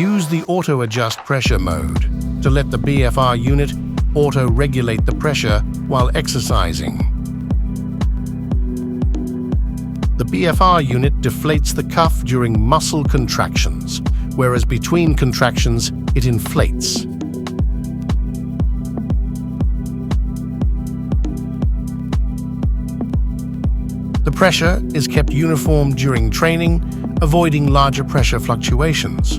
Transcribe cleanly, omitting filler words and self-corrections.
Use the auto-adjust pressure mode to let the BFR unit auto-regulate the pressure while exercising. The BFR unit deflates the cuff during muscle contractions, whereas between contractions it inflates. The pressure is kept uniform during training, avoiding larger pressure fluctuations.